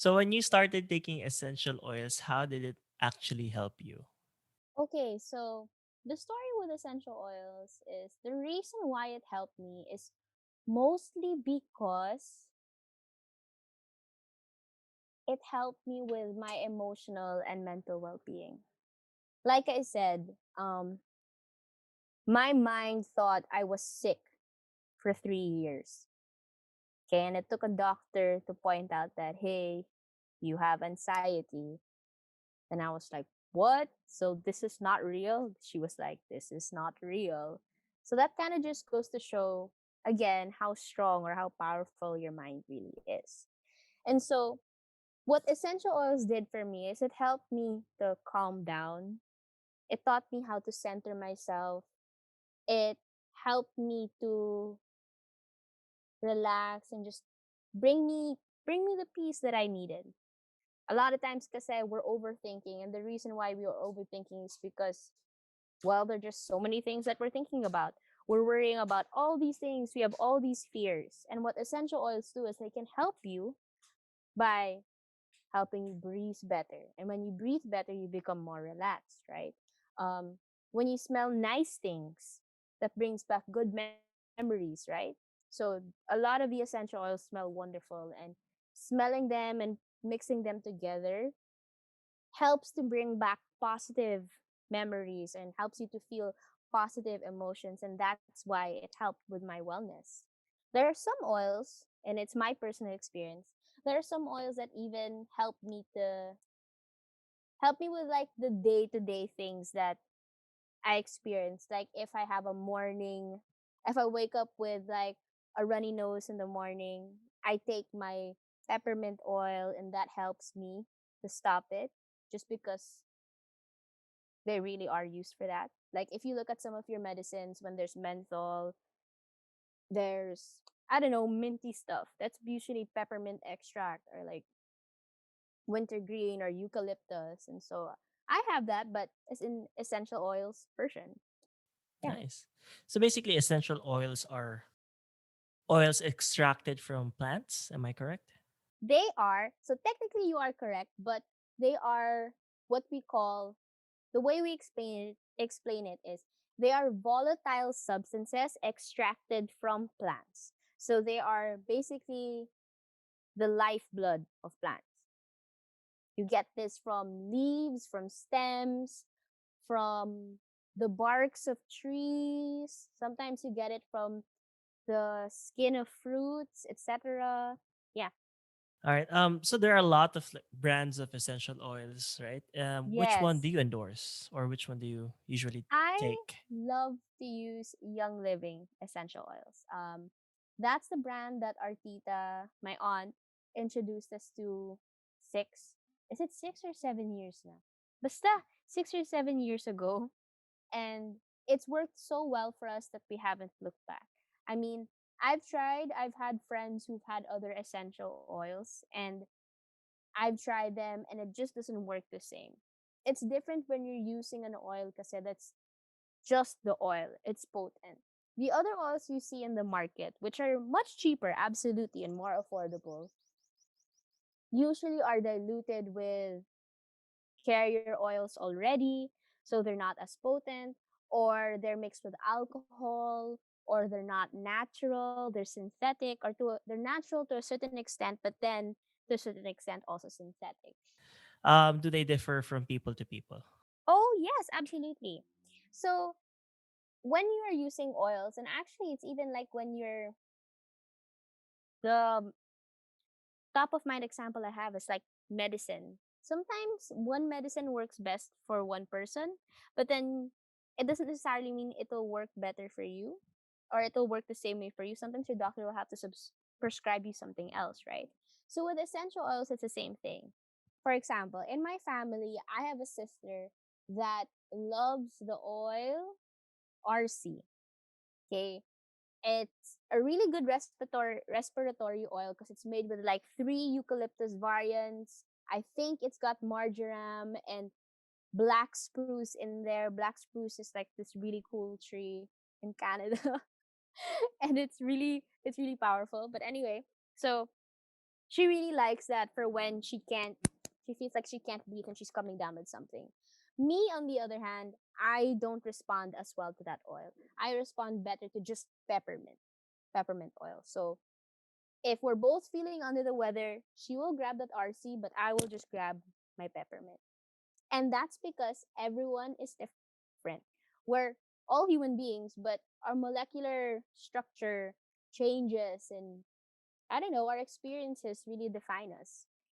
So when you started taking essential oils, how did it actually help you? Okay, so the story with essential oils is the reason why it helped me is mostly because it helped me with my emotional and mental well-being. Like I said, my mind thought I was sick for 3 years. Okay, and it took a doctor to point out that, hey, you have anxiety. And I was like, what? So this is not real? She was like, this is not real. So that kind of just goes to show, again, how strong or how powerful your mind really is. And so, what essential oils did for me is it helped me to calm down. It taught me how to center myself. It helped me to relax and just bring me bring me the peace that I needed. A lot of times kasi we're overthinking, and the reason why we are overthinking is because, well, there are just so many things that we're thinking about. We're worrying about all these things. We have all these fears. And what essential oils do is they can help you by helping you breathe better. And when you breathe better, you become more relaxed, right? Um, when you smell nice things, that brings back good memories, right? So a lot of the essential oils smell wonderful, and smelling them and mixing them together helps to bring back positive memories and helps you to feel positive emotions, and that's why it helped with my wellness. There are some oils, and it's my personal experience, there are some oils that even help me with like the day-to-day things that I experience. Like if I wake up with like a runny nose in the morning, I take my peppermint oil, and that helps me to stop it, just because they really are used for that. Like if you look at some of your medicines, when there's menthol, there's, I don't know, minty stuff. That's usually peppermint extract or like wintergreen or eucalyptus. And so I have that, but it's in essential oils version. Yeah. Nice. So basically, essential oils are oils extracted from plants. Am I correct? They are, so technically you are correct, but they are what we call, the way we explain it is they are volatile substances extracted from plants. So they are basically the lifeblood of plants. You get this from leaves, from stems, from the barks of trees. Sometimes you get it from the skin of fruits, etc. Yeah. All right. So there are a lot of brands of essential oils, right? Which one do Yes. you endorse, or which one do you usually I take? love to use Young Living essential oils. That's the brand that our tita, my aunt, introduced us to six. Is it 6 or 7 years now? Basta 6 or 7 years ago, and it's worked so well for us that we haven't looked back. I mean, I've tried. I've had friends who've had other essential oils, and I've tried them, and it just doesn't work the same. It's different when you're using an oil kasi that's just the oil. It's potent. The other oils you see in the market, which are much cheaper, absolutely, and more affordable, usually are diluted with carrier oils already, so they're not as potent, or they're mixed with alcohol, or they're not natural, they're synthetic, or they're natural to a certain extent, but then to a certain extent also synthetic. Do they differ from people to people? Oh, yes, absolutely. So, when you are using oils, and actually it's even like when you're the top of mind example I have is like medicine. Sometimes one medicine works best for one person, but then it doesn't necessarily mean it'll work better for you or it'll work the same way for you. Sometimes your doctor will have to prescribe you something else, right? So with essential oils, it's the same thing. For example, in my family, I have a sister that loves the oil RC. Okay, it's a really good respiratory oil because it's made with like 3 eucalyptus variants. I think it's got marjoram and black spruce in there. Black spruce is like this really cool tree in Canada, and it's really powerful. But anyway, so She really likes that for when she feels like she can't breathe and she's coming down with something. Me, on the other hand, I don't respond as well to that oil. I respond better to just peppermint oil. So if we're both feeling under the weather, she will grab that RC, but I will just grab my peppermint. And that's because everyone is different. We're all human beings, but our molecular structure changes, and I don't know, our experiences really define us.